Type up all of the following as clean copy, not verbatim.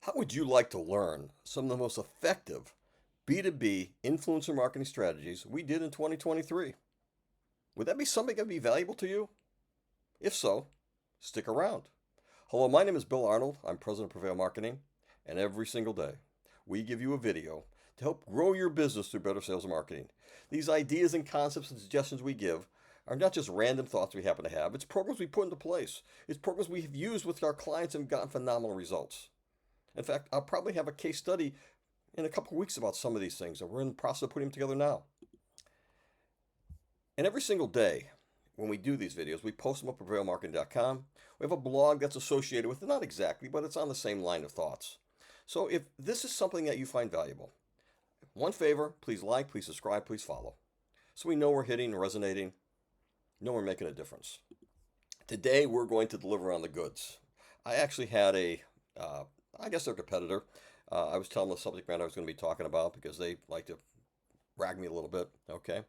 How would you like to learn some of the most effective B2B influencer marketing strategies we did in 2023? Would that be something that would be valuable to you? If so, stick around. Hello, my name is Bill Arnold. I'm president of Prevail Marketing, and every single day we give you a video to help grow your business through better sales and marketing. These ideas and concepts and suggestions we give are not just random thoughts we happen to have. It's programs we put into place. It's programs we have used with our clients and gotten phenomenal results. In fact, I'll probably have a case study in a couple of weeks about some of these things, and we're in the process of putting them together now. And every single day, when we do these videos, we post them up at prevailmarketing.com. We have a blog that's associated with it, not exactly, but it's on the same line of thoughts. So if this is something that you find valuable, one favor, please like, please subscribe, please follow. So we know we're hitting, resonating, know we're making a difference. Today, we're going to deliver on the goods. I actually had I guess their competitor. I was telling them the subject matter I was going to be talking about because they like to rag me a little bit, okay?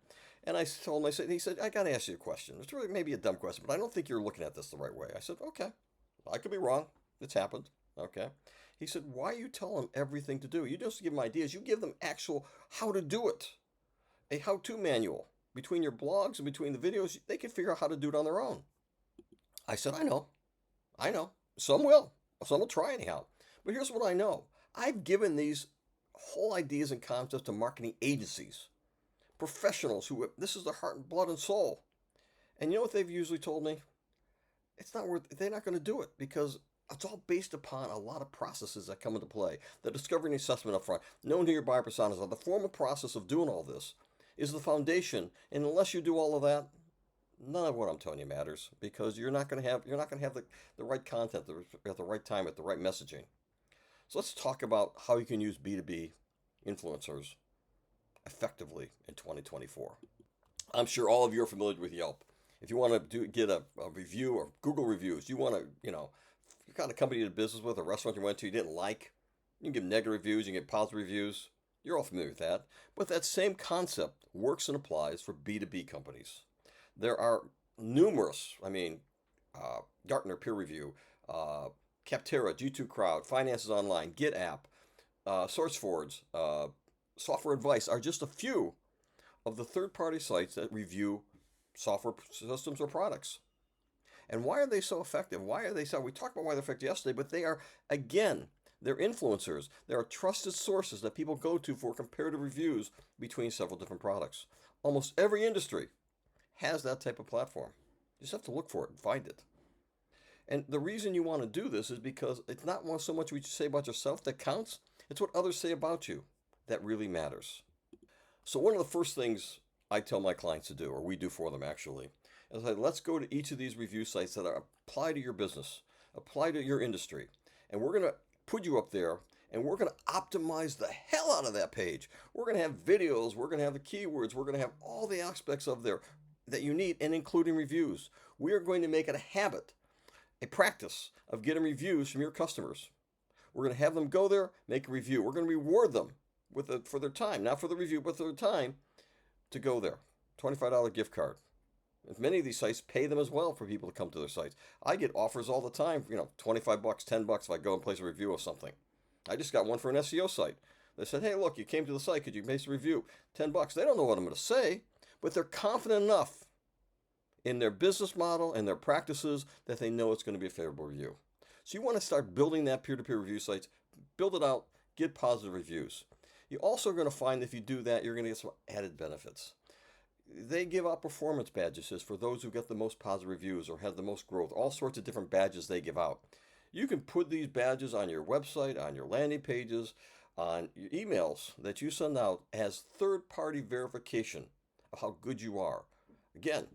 And I told him, he said, I got to ask you a question. It's really maybe a dumb question, but I don't think you're looking at this the right way. I said, okay, I could be wrong. It's happened, okay? He said, why are you telling them everything to do? You just give them ideas. You give them actual how to do it, a how-to manual. Between your blogs and between the videos, they can figure out how to do it on their own. I said, I know. Some will try anyhow. But here's what I know. I've given these whole ideas and concepts to marketing agencies, professionals who, this is their heart and blood and soul. And you know what they've usually told me? They're not going to do it because it's all based upon a lot of processes that come into play. The discovery and assessment up front, knowing who your buyer personas are, the formal process of doing all this is the foundation. And unless you do all of that, none of what I'm telling you matters because you're not going to have the right content at the right time at the right messaging. So let's talk about how you can use B2B influencers effectively in 2024. I'm sure all of you are familiar with Yelp. If you want to get a review or Google reviews, you want to, you got a company you did business with, a restaurant you went to you didn't like, you can give negative reviews, you can get positive reviews. You're all familiar with that. But that same concept works and applies for B2B companies. There are numerous, Gartner peer review, Capterra, G2 Crowd, Finances Online, GitApp, SourceForge, Software Advice are just a few of the third-party sites that review software systems or products. And why are they so effective? We talked about why they're effective yesterday, but they're influencers. They are trusted sources that people go to for comparative reviews between several different products. Almost every industry has that type of platform. You just have to look for it and find it. And the reason you want to do this is because it's not so much what you say about yourself that counts. It's what others say about you that really matters. So one of the first things I tell my clients to do, or we do for them actually, is let's go to each of these review sites that apply to your business, apply to your industry. And we're going to put you up there and we're going to optimize the hell out of that page. We're going to have videos, we're going to have the keywords, we're going to have all the aspects of there that you need and including reviews. We are going to make it a habit, a practice of getting reviews from your customers. We're going to have them go there, make a review. We're going to reward them for their time, not for the review, but for their time to go there. $25 gift card. Many of these sites pay them as well for people to come to their sites. I get offers all the time, $25, $10 if I go and place a review of something. I just got one for an SEO site. They said, hey, look, you came to the site. Could you make a review? $10. They don't know what I'm going to say, but they're confident enough in their business model and their practices that they know it's going to be a favorable review. So you want to start building that peer-to-peer review sites, build it out, get positive reviews. You're also going to find if you do that, you're going to get some added benefits. They give out performance badges for those who get the most positive reviews or have the most growth, all sorts of different badges they give out. You can put these badges on your website, on your landing pages, on your emails that you send out as third-party verification of how good you are. Again,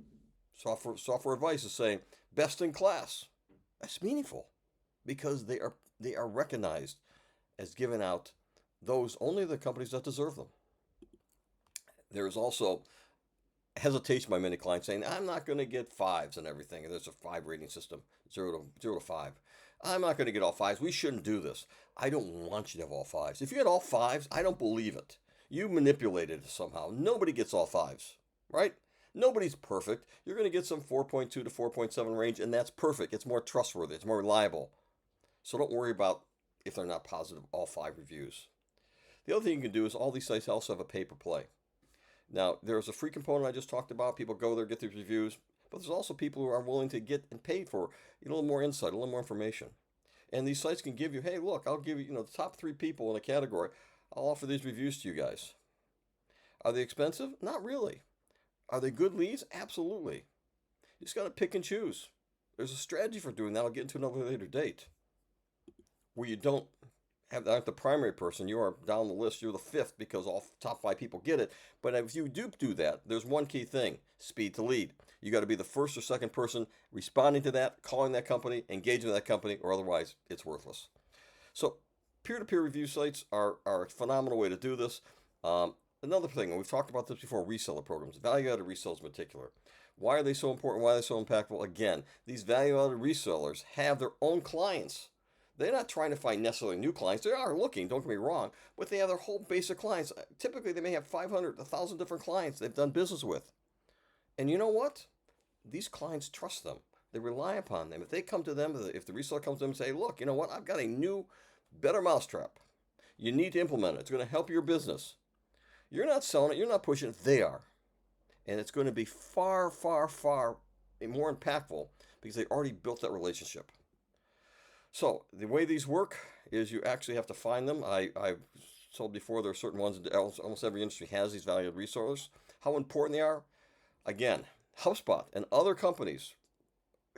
Software Advice is saying best in class. That's meaningful because they are recognized as giving out those only the companies that deserve them. There is also hesitation by many clients saying, I'm not going to get fives and everything. And there's a 5 rating system, 0 to 5. I'm not going to get all 5s. We shouldn't do this. I don't want you to have all 5s. If you get all 5s, I don't believe it. You manipulated it somehow. Nobody gets all 5s, right? Nobody's perfect. You're going to get some 4.2 to 4.7 range, and that's perfect. It's more trustworthy. It's more reliable. So don't worry about if they're not positive, all 5 reviews. The other thing you can do is all these sites also have a pay-per-play. Now, there's a free component I just talked about. People go there, get these reviews, but there's also people who are willing to get and pay for a little more insight, a little more information. And these sites can give you, hey, look, I'll give you, the top 3 people in a category. I'll offer these reviews to you guys. Are they expensive? Not really. Are they good leads? Absolutely. You just got to pick and choose. There's a strategy for doing that. I'll get into another later date. Where you don't have that the primary person, you are down the list. You're the 5th because all top 5 people get it. But if you do that, there's one key thing: speed to lead. You got to be the first or second person responding to that, calling that company, engaging with that company, or otherwise it's worthless. So peer-to-peer review sites are a phenomenal way to do this. Another thing, and we've talked about this before, reseller programs, value-added resellers in particular. Why are they so important? Why are they so impactful? Again, these value-added resellers have their own clients. They're not trying to find necessarily new clients. They are looking, don't get me wrong, but they have their whole base of clients. Typically, they may have 500, 1,000 different clients they've done business with. And you know what? These clients trust them. They rely upon them. If they come to them, if the reseller comes to them and say, look, you know what? I've got a new, better mousetrap. You need to implement it. It's going to help your business. You're not selling it. You're not pushing it. They are. And it's going to be far, far, far more impactful because they already built that relationship. So the way these work is you actually have to find them. I've told before there are certain ones, almost every industry has these valued resellers. How important they are? Again, HubSpot and other companies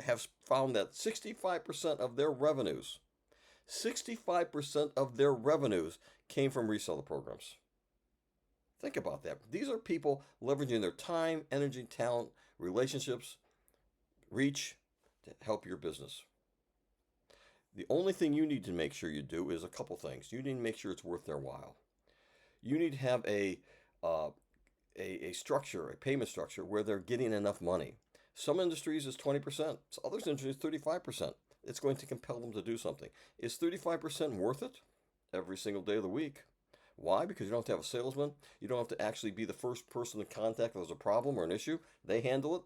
have found that 65% of their revenues, 65% of their revenues came from reseller programs. Think about that. These are people leveraging their time, energy, talent, relationships, reach to help your business. The only thing you need to make sure you do is a couple things. You need to make sure it's worth their while. You need to have a structure, a payment structure where they're getting enough money. Some industries is 20%. Other industries 35%. It's going to compel them to do something. Is 35% worth it every single day of the week? Why? Because you don't have to have a salesman. You don't have to actually be the first person to contact if there's a problem or an issue. They handle it.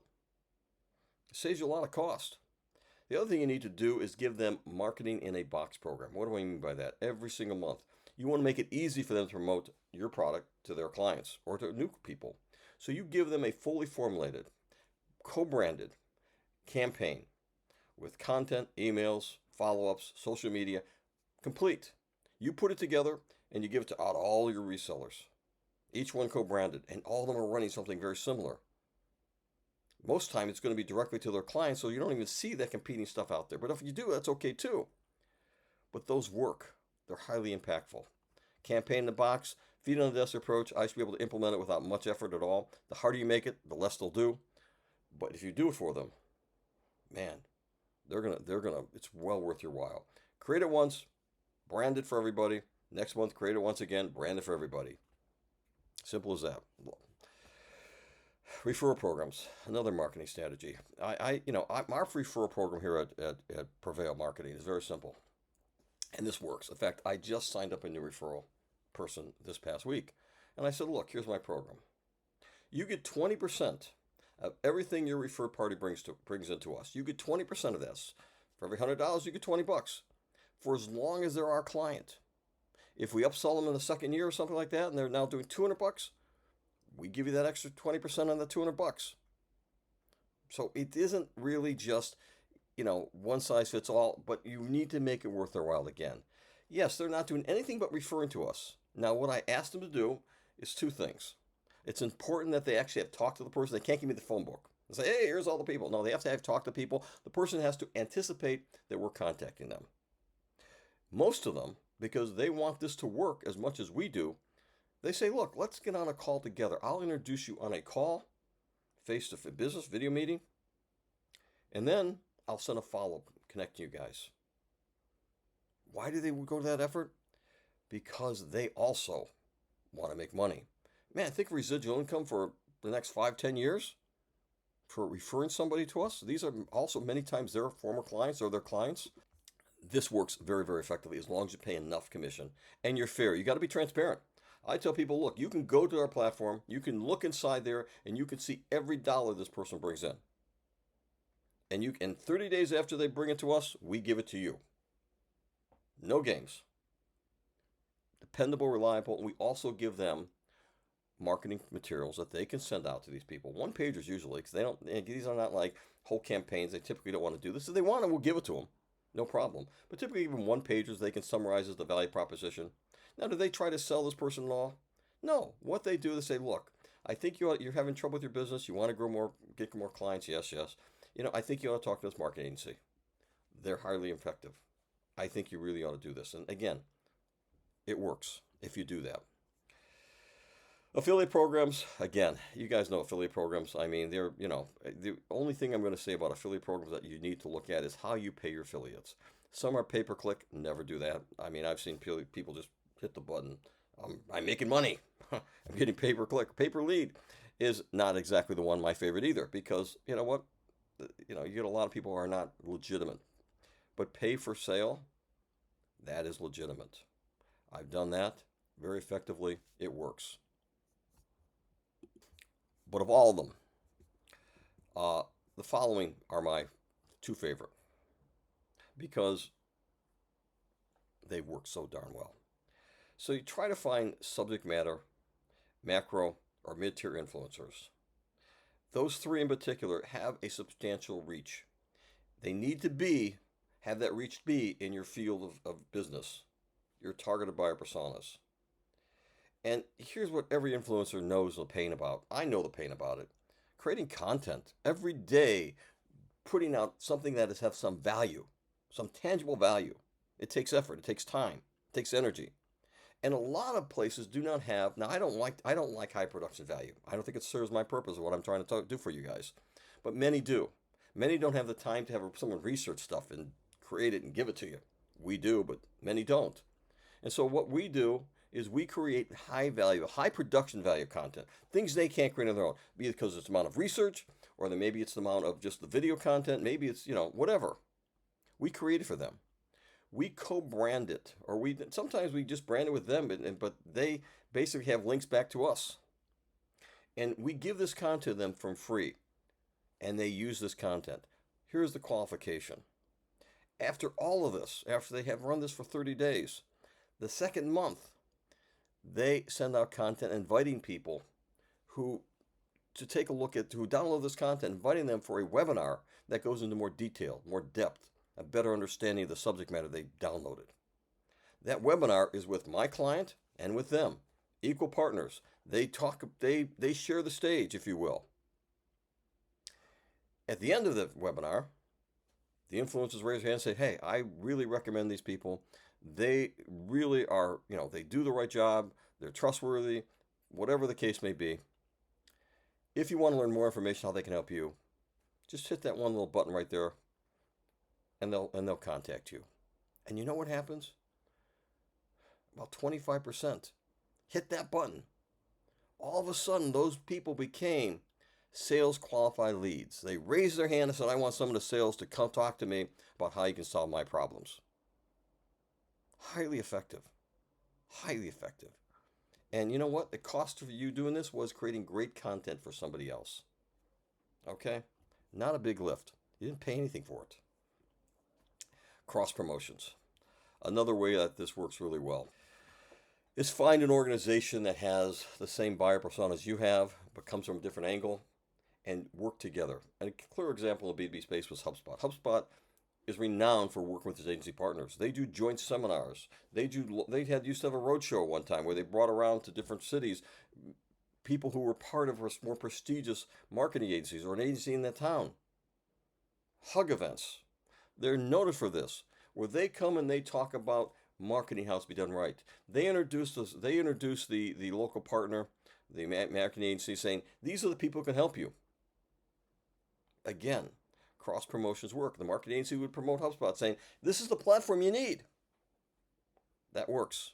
It saves you a lot of cost. The other thing you need to do is give them marketing in a box program. What do I mean by that? Every single month. You want to make it easy for them to promote your product to their clients or to new people. So you give them a fully formulated, co-branded campaign with content, emails, follow-ups, social media, complete. You put it together and you give it to all your resellers. Each one co-branded, and all of them are running something very similar. Most time it's going to be directly to their clients, so you don't even see that competing stuff out there. But if you do, that's okay too. But those work. They're highly impactful. Campaign in the box, feet on the desk approach. I should be able to implement it without much effort at all. The harder you make it, the less they'll do. But if you do it for them, man, it's well worth your while. Create it once, brand it for everybody. Next month, create it once again, brand it for everybody. Simple as that. Referral programs, another marketing strategy. Our referral program here at Prevail Marketing is very simple, and this works. In fact, I just signed up a new referral person this past week, and I said, look, here's my program. You get 20% of everything your referred party brings into us. You get 20% of this. For every $100, you get $20 for as long as they're our client. If we upsell them in the second year or something like that, and they're now doing $200, we give you that extra 20% on the $200. So it isn't really just, one size fits all, but you need to make it worth their while again. Yes, they're not doing anything but referring to us. Now, what I asked them to do is 2 things. It's important that they actually have talked to the person. They can't give me the phone book and say, hey, here's all the people. No, they have to have talked to people. The person has to anticipate that we're contacting them. Most of them, because they want this to work as much as we do, they say, look, let's get on a call together. I'll introduce you on a call, face-to-face business, video meeting, and then I'll send a follow-up connecting you guys. Why do they go to that effort? Because they also want to make money. Man, think of residual income for the next 5-10 years for referring somebody to us. These are also many times their former clients or their clients. This works very, very effectively as long as you pay enough commission and you're fair. You got to be transparent. I tell people, look, you can go to our platform, you can look inside there, and you can see every dollar this person brings in. And 30 days after they bring it to us, we give it to you. No games. Dependable, reliable, and we also give them marketing materials that they can send out to these people. One pagers usually, because they don't. These are not like whole campaigns. They typically don't want to do this. If they want it, we'll give it to them, no problem. But typically, even one pagers they can summarize as the value proposition. Now, do they try to sell this person law? No. What they do is they say, look, I think you're having trouble with your business. You want to grow more, get more clients. Yes, yes. I think you ought to talk to this marketing agency. They're highly effective. I think you really ought to do this. And again, it works if you do that. Affiliate programs, again, you guys know affiliate programs. I mean, the only thing I'm going to say about affiliate programs that you need to look at is how you pay your affiliates. Some are pay-per-click, never do that. I mean, I've seen people just hit the button. I'm making money. I'm getting pay-per-click. Pay-per-lead is not exactly the one my favorite either, because you know what? You get a lot of people who are not legitimate. But pay for sale, that is legitimate. I've done that very effectively. It works. But of all of them, the following are my two favorite because they work so darn well. So you try to find subject matter, macro, or mid-tier influencers. Those three in particular have a substantial reach. They need to have that reach be in your field of business, your targeted buyer personas. And here's what every influencer knows the pain about. I know the pain about it. Creating content every day, putting out something that has some value, some tangible value. It takes effort, it takes time, it takes energy. And a lot of places do not have. Now, I don't like high production value. I don't think it serves my purpose of what I'm trying to do for you guys. But many do. Many don't have the time to have someone research stuff and create it and give it to you. We do, but many don't. And so what we do is we create high value, high production value content, things they can't create on their own, be it because it's the amount of research, or then maybe it's the amount of just the video content, maybe it's, whatever. We create it for them. We co-brand it, or sometimes we just brand it with them, but they basically have links back to us. And we give this content to them from free, and they use this content. Here's the qualification. After all of this, after they have run this for 30 days, the second month, they send out content inviting people who download this content, inviting them for a webinar that goes into more detail, more depth, a better understanding of the subject matter they downloaded. That webinar is with my client and with them, equal partners. They share the stage, if you will. At the end of the webinar, the influencers raise their hand and say, hey, I really recommend these people. They really are, they do the right job. They're trustworthy, whatever the case may be. If you want to learn more information how they can help you, just hit that one little button right there and they'll contact you. And you know what happens? About 25% hit that button. All of a sudden, those people became sales qualified leads. They raised their hand and said, I want someone in sales to come talk to me about how you can solve my problems. Highly effective. Highly effective. And you know what? The cost of you doing this was creating great content for somebody else. Okay? Not a big lift. You didn't pay anything for it. Cross promotions. Another way that this works really well is find an organization that has the same buyer persona as you have, but comes from a different angle, and work together. And a clear example in the B2B space was HubSpot. HubSpot is renowned for working with its agency partners. They do joint used to have a roadshow one time where they brought around to different cities people who were part of more prestigious marketing agencies or an agency in that town. Hug events. They're noted for this, where they come and they talk about marketing, how it's to be done right. They introduce the local partner, the marketing agency, saying, these are the people who can help you. Again, cross promotions work. The marketing agency would promote HubSpot, saying, this is the platform you need. That works.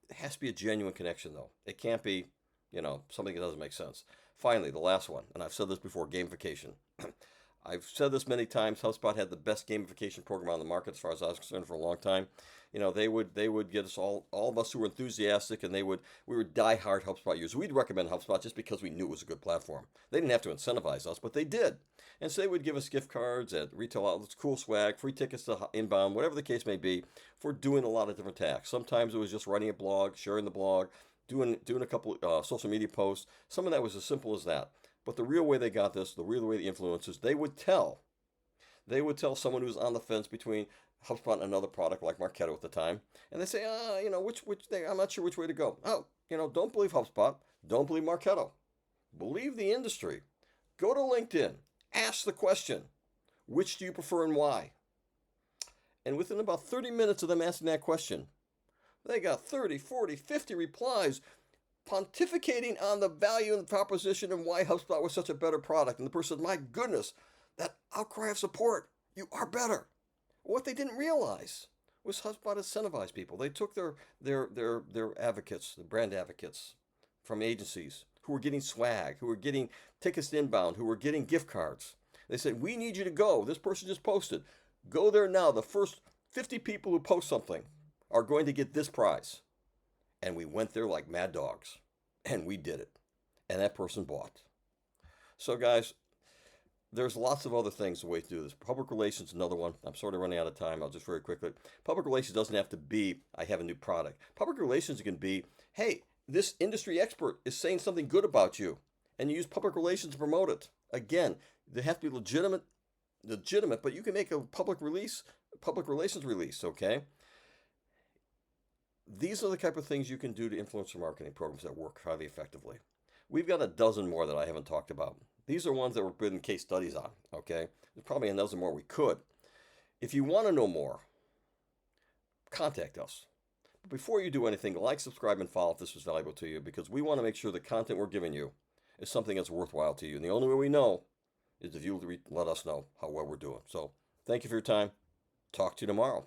It has to be a genuine connection, though. It can't be, something that doesn't make sense. Finally, the last one, and I've said this before, gamification. I've said this many times. HubSpot had the best gamification program on the market as far as I was concerned for a long time. They would get us all of us who were enthusiastic, and we were diehard HubSpot users. We'd recommend HubSpot just because we knew it was a good platform. They didn't have to incentivize us, but they did. And so they would give us gift cards at retail outlets, cool swag, free tickets to inbound, whatever the case may be, for doing a lot of different tasks. Sometimes it was just writing a blog, sharing the blog, doing a couple social media posts. Some of that was as simple as that. But the real way they got this, the real way the influencers, they would tell someone who's on the fence between HubSpot and another product like Marketo at the time, and they say, which thing? I'm not sure which way to go. Oh, don't believe HubSpot, don't believe Marketo, believe the industry. Go to LinkedIn, ask the question, which do you prefer and why? And within about 30 minutes of them asking that question, they got 30, 40, 50 replies pontificating on the value and the proposition and why HubSpot was such a better product. And the person said, my goodness, that outcry of support, you are better. What they didn't realize was HubSpot incentivized people. They took their advocates, the brand advocates from agencies who were getting swag, who were getting tickets to inbound, who were getting gift cards. They said, we need you to go. This person just posted. Go there now. The first 50 people who post something are going to get this prize. And we went there like mad dogs. And we did it. And that person bought. So guys, there's lots of other things, the way to do this. Public relations, another one. I'm sort of running out of time. I'll just very quickly. Public relations doesn't have to be, I have a new product. Public relations can be, hey, this industry expert is saying something good about you. And you use public relations to promote it. Again, they have to be legitimate, but you can make a public relations release, okay? These are the type of things you can do to influencer marketing programs that work highly effectively. We've got a dozen more that I haven't talked about. These are ones that we're putting case studies on, okay? There's probably a dozen more we could. If you want to know more, contact us. But before you do anything, like, subscribe, and follow if this was valuable to you, because we want to make sure the content we're giving you is something that's worthwhile to you. And the only way we know is if you let us know how well we're doing. So thank you for your time. Talk to you tomorrow.